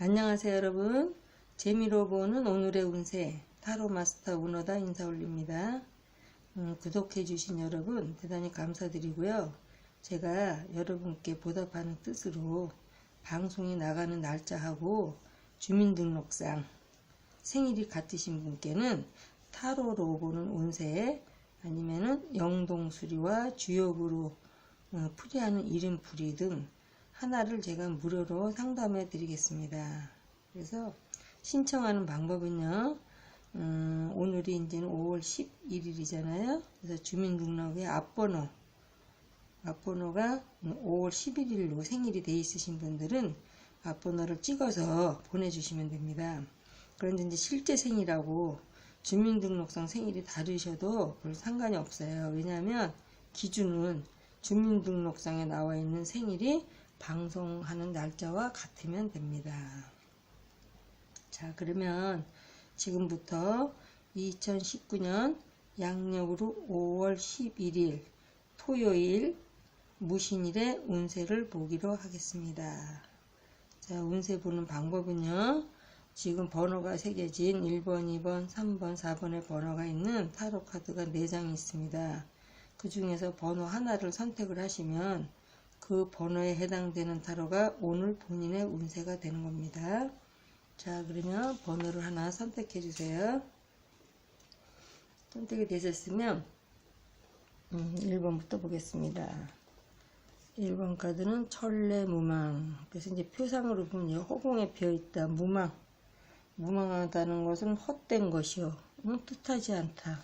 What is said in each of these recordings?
안녕하세요 여러분. 재미로 보는 오늘의 운세 타로 마스터 운어다 인사 올립니다. 구독해 주신 여러분 대단히 감사드리고요. 제가 여러분께 보답하는 뜻으로 방송이 나가는 날짜하고 주민등록상 생일이 같으신 분께는 타로로 보는 운세 아니면은 영동수리와 주역으로 풀이하는 이름풀이 등 하나를 제가 무료로 상담해 드리겠습니다. 그래서 신청하는 방법은요, 오늘이 이제는 5월 11일이잖아요. 그래서 주민등록의 앞번호가 5월 11일로 생일이 돼 있으신 분들은 앞번호를 찍어서 보내주시면 됩니다. 그런데 이제 실제 생일하고 주민등록상 생일이 다르셔도 별 상관이 없어요. 왜냐하면 기준은 주민등록상에 나와 있는 생일이 방송하는 날짜와 같으면 됩니다. 자, 그러면 지금부터 2019년 양력으로 5월 11일 토요일 무신일의 운세를 보기로 하겠습니다. 자, 운세 보는 방법은요. 지금 번호가 새겨진 1번, 2번, 3번, 4번의 번호가 있는 타로 카드가 4장이 있습니다. 그 중에서 번호 하나를 선택을 하시면 그 번호에 해당되는 타로가 오늘 본인의 운세가 되는 겁니다. 자, 그러면 번호를 하나 선택해 주세요. 선택이 되셨으면 1번부터 보겠습니다. 1번 카드는 천례무망. 그래서 이제 표상으로 보면 허공에 비어있다. 무망하다는 것은 헛된 것이요, 뜻하지 않다.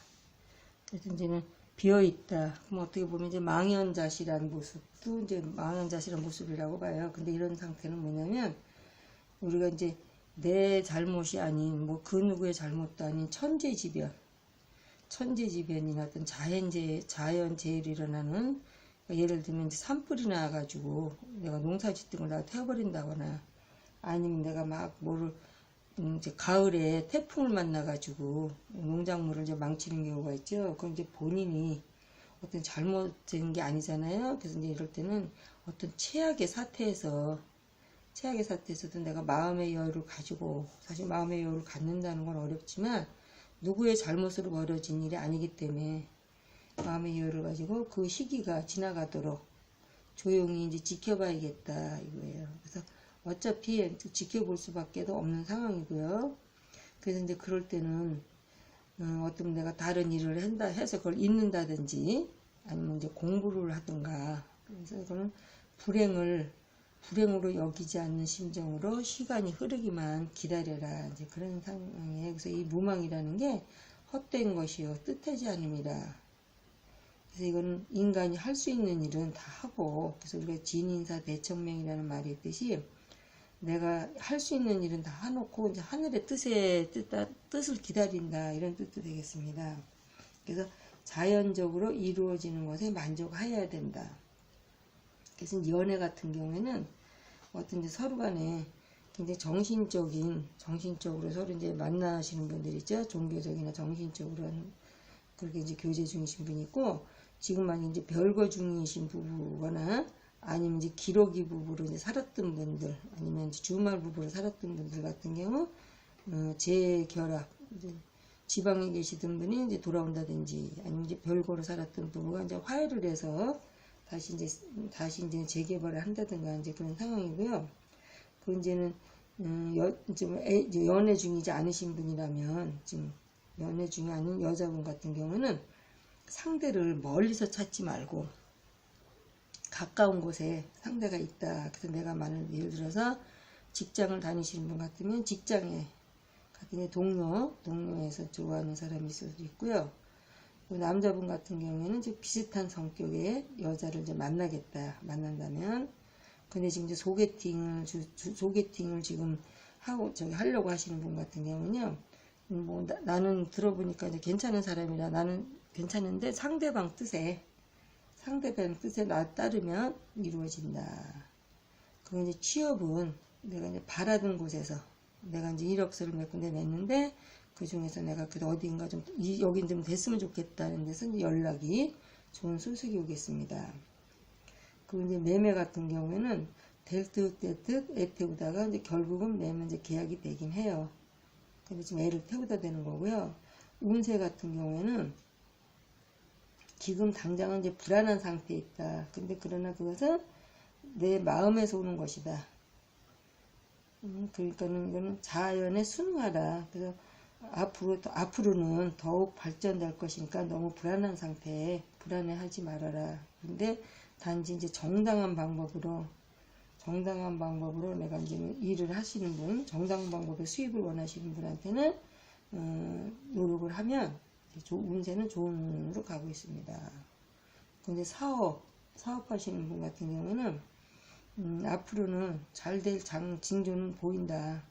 그래서 이제는 비어있다. 그럼 어떻게 보면 이제 망연자실한 모습도 이제 망연자실한 모습이라고 봐요. 근데 이런 상태는 뭐냐면 우리가 이제 내 잘못이 아닌 뭐 그 누구의 잘못도 아닌 천재지변이나 어떤 자연재해로 일어나는, 그러니까 예를 들면 이제 산불이 나가지고 내가 농사 짓던 걸 내가 태워버린다거나, 아니면 내가 막 뭐를 이제 가을에 태풍을 만나가지고 농작물을 이제 망치는 경우가 있죠. 그럼 이제 본인이 어떤 잘못된 게 아니잖아요. 그래서 이제 이럴 때는 어떤 최악의 사태에서도 내가 마음의 여유를 가지고, 사실 마음의 여유를 갖는다는 건 어렵지만 누구의 잘못으로 벌어진 일이 아니기 때문에 마음의 여유를 가지고 그 시기가 지나가도록 조용히 이제 지켜봐야겠다 이거예요. 그래서 어차피 지켜볼 수밖에 없는 상황이고요. 그래서 이제 그럴 때는 어떤 내가 다른 일을 해서 그걸 잊는다든지 아니면 이제 공부를 하든가, 그래서 그거는 불행으로 여기지 않는 심정으로 시간이 흐르기만 기다려라, 이제 그런 상황이에요. 그래서 이 무망이라는 게 헛된 것이요, 뜻하지 않음이라. 그래서 이거는 인간이 할 수 있는 일은 다 하고, 그래서 우리가 진인사 대천명이라는 말이 있듯이 내가 할 수 있는 일은 다 해놓고 이제 하늘의 뜻을 기다린다, 이런 뜻도 되겠습니다. 그래서 자연적으로 이루어지는 것에 만족해야 된다. 그래서 연애 같은 경우에는 어떤 이제 서로 간에 굉장히 정신적으로 서로 이제 만나시는 분들 있죠. 종교적이나 정신적으로 그렇게 이제 교제 중이신 분이 있고, 지금 만약 이제 별거 중이신 부부거나 아니면 이제 기러기 부부로 이제 살았던 분들, 아니면 이제 주말 부부로 살았던 분들 같은 경우, 재결합, 이제 지방에 계시던 분이 이제 돌아온다든지, 아니면 이제 별거로 살았던 부부가 이제 화해를 해서 다시 이제 재개발을 한다든가, 이제 그런 상황이고요. 그 이제는, 이제 연애 중이지 않으신 분이라면, 지금 연애 중이 아닌 여자분 같은 경우는 상대를 멀리서 찾지 말고, 가까운 곳에 상대가 있다. 그래서 내가 예를 들어서 직장을 다니시는 분 같으면 직장에 같은 동료에서 좋아하는 사람이 있을 수도 있고요. 남자분 같은 경우에는 이제 비슷한 성격의 여자를 이제 만난다면, 근데 지금 이제 소개팅을 지금 하려고 하시는 분 같은 경우는요, 나는 들어보니까 이제 괜찮은 사람이라 나는 괜찮은데 상대방 뜻에 따르면 이루어진다. 그건 이제 취업은 내가 이제 바라던 곳에서 내가 이제 이력서를 몇 군데 냈는데, 그 중에서 내가 그 어딘가 여긴 좀 됐으면 좋겠다는 데서 이제 연락이 좋은 소식이 오겠습니다. 그리고 이제 매매 같은 경우에는 될 듯 애 태우다가 이제 결국은 매면 이제 계약이 되긴 해요. 근데 지금 애를 태우다 되는 거고요. 운세 같은 경우에는 지금 당장은 이제 불안한 상태에 있다. 근데 그러나 그것은 내 마음에서 오는 것이다. 그러니까는 이거는 자연에 순응하라. 그래서 앞으로는 더욱 발전될 것이니까 너무 불안한 상태에 불안해하지 말아라. 근데 단지 이제 정당한 방법으로 내가 이제 일을 하시는 분, 정당한 방법의 수입을 원하시는 분한테는 노력을 하면 운세는 좋은 운으로 가고 있습니다. 근데 사업하시는 분 같은 경우는 앞으로는 잘 될 징조는 보인다.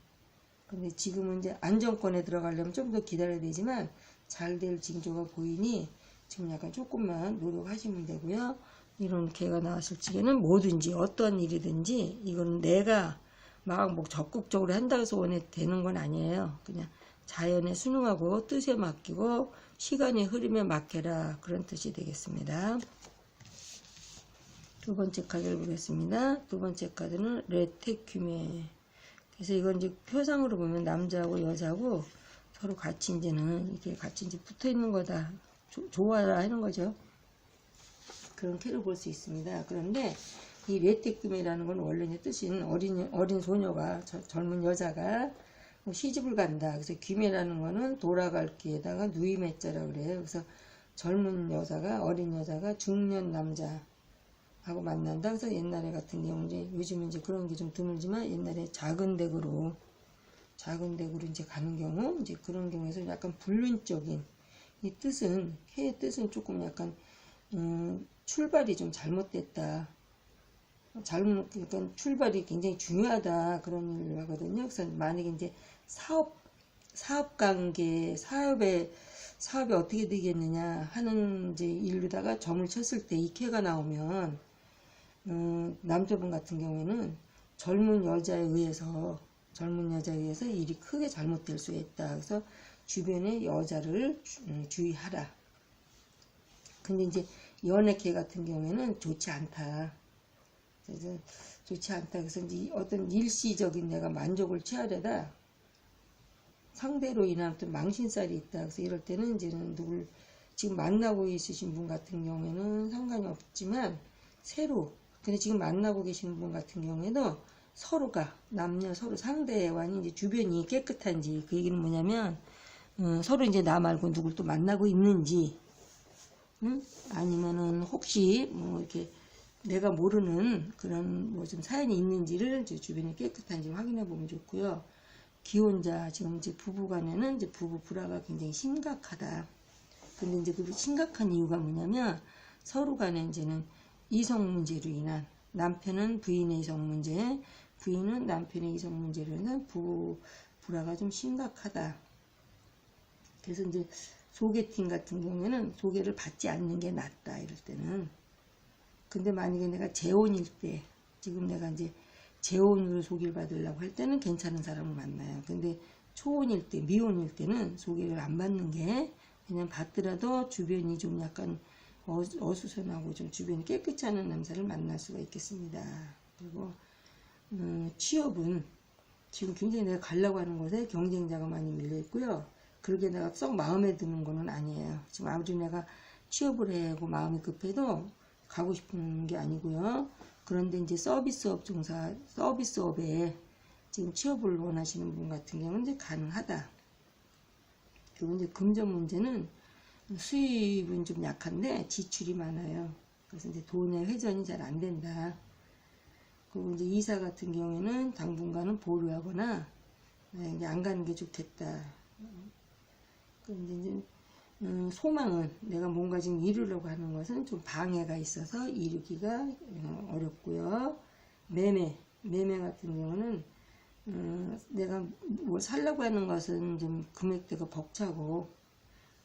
근데 지금은 이제 안정권에 들어가려면 좀 더 기다려야 되지만 잘 될 징조가 보이니 지금 약간 조금만 노력하시면 되고요. 이런 개가 나왔을 적에는 뭐든지 어떤 일이든지 이건 내가 막 뭐 적극적으로 한다고 해서 되는 건 아니에요. 그냥 자연에 순응하고 뜻에 맡기고 시간이 흐름에 맡겨라, 그런 뜻이 되겠습니다. 두 번째 카드를 보겠습니다. 두 번째 카드는 레테큐메. 그래서 이건 이제 표상으로 보면 남자하고 여자하고 서로 같이 이제는 이렇게 같이 이제 붙어 있는 거다. 좋아라 하는 거죠. 그런 캐를 볼 수 있습니다. 그런데 이 레테큐메라는 건 원래 이제 뜻인 어린 소녀가 젊은 여자가 시집을 간다. 그래서 귀매라는 거는 돌아갈 기에다가 누이매자라고 그래요. 그래서 젊은 여자가, 어린 여자가 중년 남자하고 만난다. 그래서 옛날에 같은 경우 이제 요즘은 이제 그런 게 좀 드물지만 옛날에 작은 댁으로 이제 가는 경우, 이제 그런 경우에서 약간 불륜적인 이 뜻은, 해의 뜻은 조금 약간 출발이 좀 잘못됐다. 그러니까 출발이 굉장히 중요하다, 그런 일을 하거든요. 그래서 만약에 이제 사업 관계, 사업이 어떻게 되겠느냐 하는 이제 일로다가 점을 쳤을 때 이 캐가 나오면, 남자분 같은 경우에는 젊은 여자에 의해서 일이 크게 잘못될 수 있다. 그래서 주변의 여자를 주의하라. 근데 이제 연애캐 같은 경우에는 좋지 않다. 그래서 좋지 않다. 그래서 이제 어떤 일시적인 내가 만족을 취하려다 상대로 인한 어떤 망신살이 있다. 그래서 이럴 때는 이제는 지금 만나고 있으신 분 같은 경우에는 상관이 없지만 근데 지금 만나고 계시는 분 같은 경우에도 서로가 남녀 서로 상대와는 이제 주변이 깨끗한지, 그 얘기는 뭐냐면 서로 이제 나 말고 누굴 또 만나고 있는지, 아니면은 혹시 뭐 이렇게 내가 모르는 그런 뭐 좀 사연이 있는지를 이제 주변이 깨끗한지 확인해 보면 좋고요. 기혼자, 지금 이제 부부 간에는 이제 부부 불화가 굉장히 심각하다. 근데 이제 그 심각한 이유가 뭐냐면 서로 간에 이제는 이성 문제로 인한, 남편은 부인의 이성 문제, 부인은 남편의 이성 문제로 인한 부부 불화가 좀 심각하다. 그래서 이제 소개팅 같은 경우에는 소개를 받지 않는 게 낫다, 이럴 때는. 근데 만약에 내가 재혼일 때, 지금 내가 이제 재혼으로 소개를 받으려고 할 때는 괜찮은 사람을 만나요. 근데 초혼일 때, 미혼일 때는 소개를 안 받는 게, 그냥 받더라도 주변이 좀 약간 어수선하고 좀 주변이 깨끗지 않은 남자를 만날 수가 있겠습니다. 그리고 취업은 지금 굉장히 내가 가려고 하는 곳에 경쟁자가 많이 밀려 있고요. 그렇게 내가 썩 마음에 드는 거는 아니에요. 지금 아무리 내가 취업을 하고 마음이 급해도 가고 싶은 게 아니고요. 그런데 이제 서비스업에 지금 취업을 원하시는 분 같은 경우는 이제 가능하다. 그리고 이제 금전 문제는 수입은 좀 약한데 지출이 많아요. 그래서 이제 돈의 회전이 잘 안 된다. 그리고 이제 이사 같은 경우에는 당분간은 보류하거나 이제 안 가는 게 좋겠다. 근데 이제 소망은 내가 뭔가 지금 이루려고 하는 것은 좀 방해가 있어서 이루기가 어렵고요. 매매 같은 경우는 내가 뭘 살려고 하는 것은 좀 금액대가 벅차고,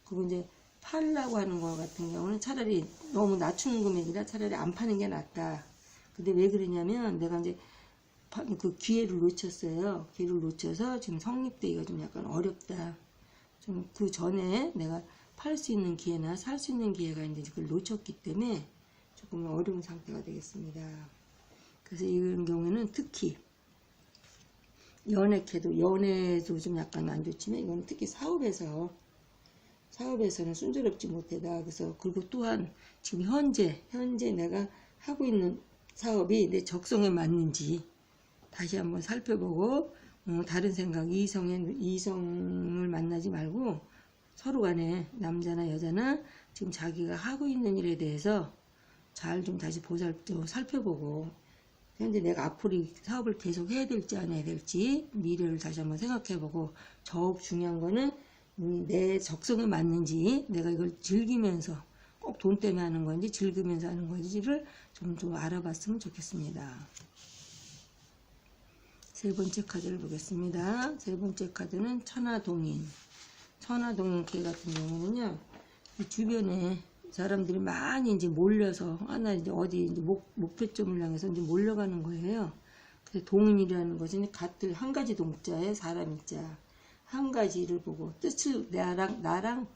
그리고 이제 팔려고 하는 것 같은 경우는 차라리 너무 낮추는 금액이라 차라리 안 파는 게 낫다. 근데 왜 그러냐면 내가 이제 그 기회를 놓쳤어요. 기회를 놓쳐서 지금 성립되기가 좀 약간 어렵다. 좀 그 전에 내가 팔 수 있는 기회나 살 수 있는 기회가 이제 그걸 놓쳤기 때문에 조금 어려운 상태가 되겠습니다. 그래서 이런 경우에는 특히 연애도 좀 약간 안 좋지만 이건 특히 사업에서는 순조롭지 못하다. 그래서 그리고 또한 지금 현재 내가 하고 있는 사업이 내 적성에 맞는지 다시 한번 살펴보고 다른 생각 이성을 만나지 말고 서로 간에 남자나 여자나 지금 자기가 하고 있는 일에 대해서 잘 좀 다시 살펴보고 현재 내가 앞으로 이 사업을 계속 해야 될지 안 해야 될지 미래를 다시 한번 생각해보고 더욱 중요한 거는 내 적성에 맞는지 내가 이걸 즐기면서 꼭 돈 때문에 하는 건지 즐기면서 하는 건지를 좀 알아봤으면 좋겠습니다. 세 번째 카드를 보겠습니다. 세 번째 카드는 천하동인 개 같은 경우는요, 이 주변에 사람들이 많이 이제 몰려서 하나 이제 어디 이제 목표점을 향해서 이제 몰려가는 거예요. 그래서 동인이라는 것은 같은 한 가지 동자에 사람이자 한 가지를 보고 나랑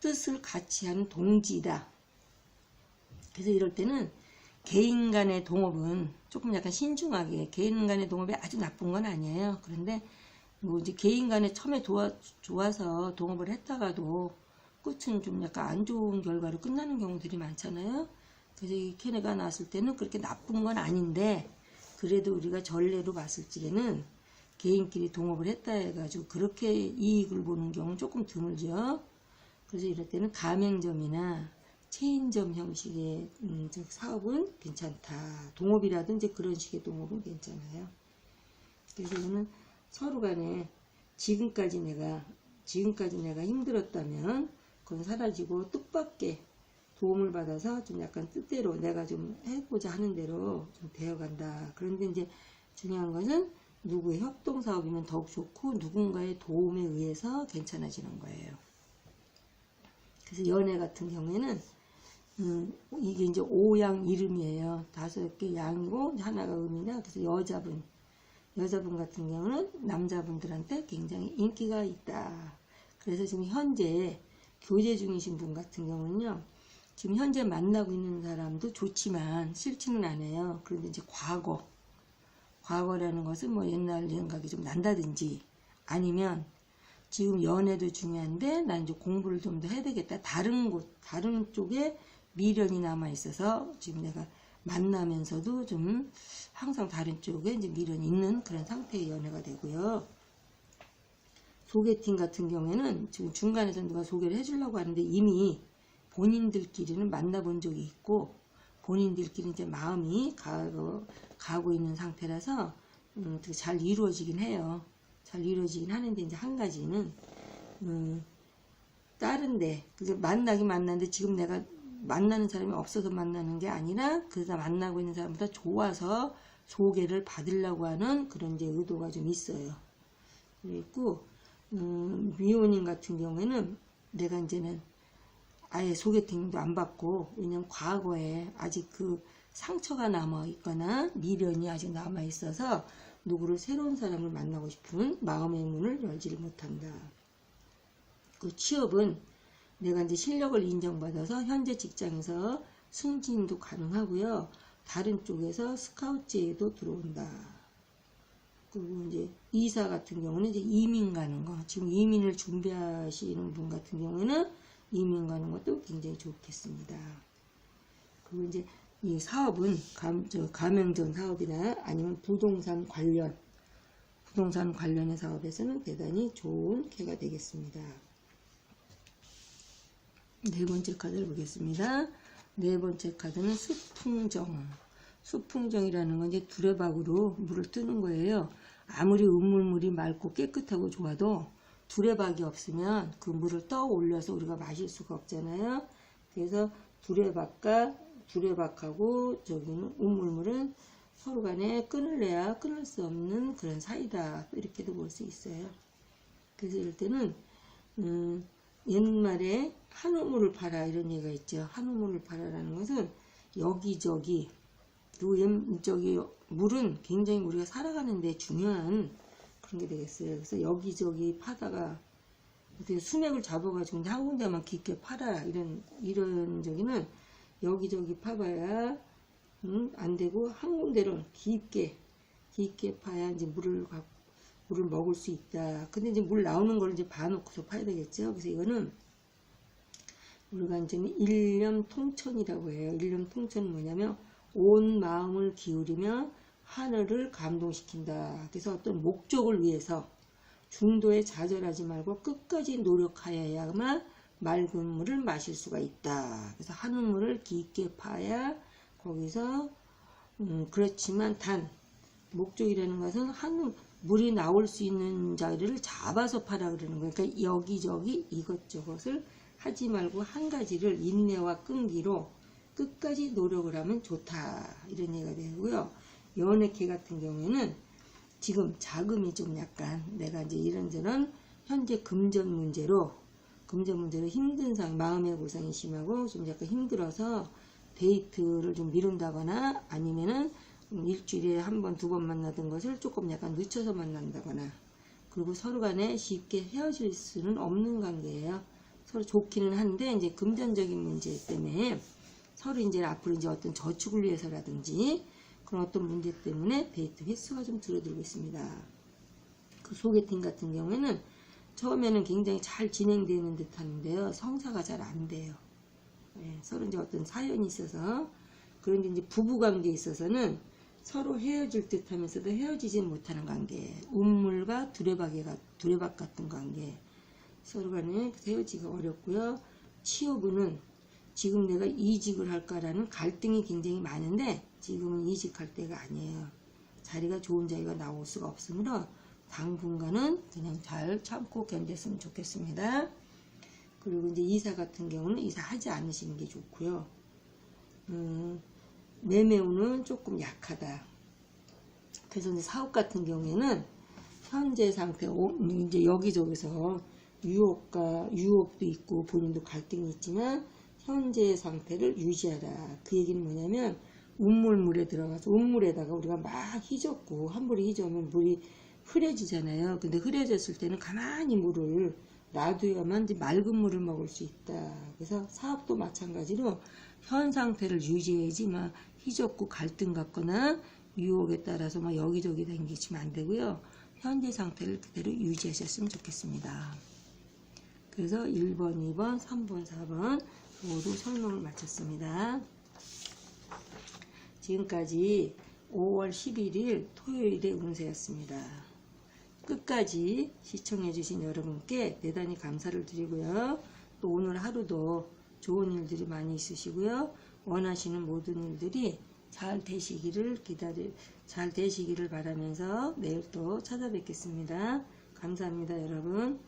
뜻을 같이 하는 동지다. 그래서 이럴 때는 개인 간의 동업은 조금 약간 신중하게, 개인 간의 동업이 아주 나쁜 건 아니에요. 그런데 뭐 이제 개인 간에 처음에 좋아서 동업을 했다가도 끝은 좀 약간 안 좋은 결과로 끝나는 경우들이 많잖아요. 그래서 이 캐네가 나왔을 때는 그렇게 나쁜 건 아닌데, 그래도 우리가 전례로 봤을 적에는 개인끼리 동업을 했다 해가지고 그렇게 이익을 보는 경우는 조금 드물죠. 그래서 이럴 때는 가맹점이나 체인점 형식의 즉 사업은 괜찮다. 동업이라든지 그런 식의 동업은 괜찮아요. 그래서 이거는 서로 간에 지금까지 내가 힘들었다면 그건 사라지고 뜻밖의 도움을 받아서 좀 약간 뜻대로 내가 좀 해보자 하는 대로 좀 되어간다. 그런데 이제 중요한 것은 누구의 협동사업이면 더욱 좋고 누군가의 도움에 의해서 괜찮아지는 거예요. 그래서 연애 같은 경우에는 이게 이제 5양 이름이에요. 5개 양이고 하나가 음이나, 그래서 여자분 같은 경우는 남자분들한테 굉장히 인기가 있다. 그래서 지금 현재 교제 중이신 분 같은 경우는요, 지금 현재 만나고 있는 사람도 좋지만 싫지는 않아요. 그런데 이제 과거라는 것은 뭐 옛날 생각이 좀 난다든지, 아니면 지금 연애도 중요한데 난 이제 공부를 좀 더 해야 되겠다. 다른 쪽에 미련이 남아 있어서 지금 내가 만나면서도 좀 항상 다른 쪽에 이제 미련이 있는 그런 상태의 연애가 되고요. 소개팅 같은 경우에는 지금 중간에서 누가 소개를 해주려고 하는데 이미 본인들끼리는 만나본 적이 있고 본인들끼리 이제 마음이 가고 있는 상태라서 되게 잘 이루어지긴 해요. 잘 이루어지긴 하는데, 이제 한 가지는 다른데 만나긴 만났는데 지금 내가 만나는 사람이 없어서 만나는 게 아니라 그래서 만나고 있는 사람보다 좋아서 소개를 받으려고 하는 그런 이제 의도가 좀 있어요. 그리고 미혼인 같은 경우에는 내가 이제는 아예 소개팅도 안 받고, 왜냐면 과거에 아직 그 상처가 남아 있거나 미련이 아직 남아 있어서 누구를 새로운 사람을 만나고 싶은 마음의 문을 열지를 못한다. 그 취업은 내가 이제 실력을 인정받아서 현재 직장에서 승진도 가능하고요. 다른 쪽에서 스카우트제도 들어온다. 그리고 이제 이사 같은 경우는 이제 이민 가는 거. 지금 이민을 준비하시는 분 같은 경우에는 이민 가는 것도 굉장히 좋겠습니다. 그리고 이제 이 사업은 가맹점 사업이나 아니면 부동산 관련의 사업에서는 대단히 좋은 개가 되겠습니다. 네 번째 카드를 보겠습니다. 네 번째 카드는 수풍정이라는 건 이제 두레박으로 물을 뜨는 거예요. 아무리 음물물이 맑고 깨끗하고 좋아도 두레박이 없으면 그 물을 떠 올려서 우리가 마실 수가 없잖아요. 그래서 두레박하고 저기는 음물물은 서로 간에 끈을 내야 끊을 수 없는 그런 사이다. 이렇게도 볼 수 있어요. 그래서 이럴 때는 옛말에 한우물을 팔아 이런 얘기가 있죠. 한우물을 팔아라는 것은 여기저기, 그리고 저기 물은 굉장히 우리가 살아가는 데 중요한 그런 게 되겠어요. 그래서 여기저기 파다가 어떻게 수맥을 잡아가지고 한 군데만 깊게 팔아 이런 저기는 여기저기 파봐야 안 되고 한 군데로 깊게 파야 이제 물을 먹을 수 있다. 근데 이제 물 나오는 걸 이제 봐놓고서 파야 되겠죠. 그래서 이거는 우리가 이제 일념 통천이라고 해요. 일념 통천은 뭐냐면 온 마음을 기울이며 하늘을 감동시킨다. 그래서 어떤 목적을 위해서 중도에 좌절하지 말고 끝까지 노력하여야만 맑은 물을 마실 수가 있다. 그래서 하늘물을 깊게 파야 거기서 그렇지만 단 목적이라는 것은 물이 나올 수 있는 자리를 잡아서 파라 그러는 거예요. 그러니까 여기저기 이것저것을 하지 말고 한 가지를 인내와 끈기로 끝까지 노력을 하면 좋다. 이런 얘기가 되고요. 연애계 같은 경우에는 지금 자금이 좀 약간 내가 이제 이런저런 현재 금전 문제로 힘든 마음의 고생이 심하고 좀 약간 힘들어서 데이트를 좀 미룬다거나 아니면은 일주일에 한 번, 두 번 만나던 것을 조금 약간 늦춰서 만난다거나 그리고 서로 간에 쉽게 헤어질 수는 없는 관계예요. 서로 좋기는 한데 이제 금전적인 문제 때문에 서로 이제 앞으로 이제 어떤 저축을 위해서라든지 그런 어떤 문제 때문에 데이트 횟수가 좀 줄어들고 있습니다. 그 소개팅 같은 경우에는 처음에는 굉장히 잘 진행되는 듯 하는데요. 성사가 잘 안 돼요. 네, 서로 이제 어떤 사연이 있어서 그런데 이제 부부관계에 있어서는 서로 헤어질 듯 하면서도 헤어지지 못하는 관계, 운물과 두레박 같은 관계, 서로 간에 헤어지기가 어렵고요. 취업은 지금 내가 이직을 할까라는 갈등이 굉장히 많은데 지금은 이직할 때가 아니에요. 자리가 좋은 자리가 나올 수가 없으므로 당분간은 그냥 잘 참고 견뎠으면 좋겠습니다. 그리고 이제 이사 같은 경우는 이사하지 않으시는 게 좋고요. 매매운은 조금 약하다. 그래서 이제 사업 같은 경우에는 현재 상태, 이제 여기저기서 유혹도 있고 본인도 갈등이 있지만 현재 상태를 유지하라. 그 얘기는 뭐냐면 운물에 들어가서 운물에다가 우리가 막 휘젓고 한 물이 휘저으면 물이 흐려지잖아요. 근데 흐려졌을 때는 가만히 물을 놔둬야만 이제 맑은 물을 먹을 수 있다. 그래서 사업도 마찬가지로 현 상태를 유지해야지 막 휘젓고 갈등 갖거나 유혹에 따라서 막 여기저기 다니시면 안 되고요. 현재 상태를 그대로 유지하셨으면 좋겠습니다. 그래서 1번, 2번, 3번, 4번 모두 설명을 마쳤습니다. 지금까지 5월 11일 토요일의 운세였습니다. 끝까지 시청해주신 여러분께 대단히 감사를 드리고요. 또 오늘 하루도 좋은 일들이 많이 있으시고요. 원하시는 모든 일들이 잘 되시기를 바라면서 내일 또 찾아뵙겠습니다. 감사합니다, 여러분.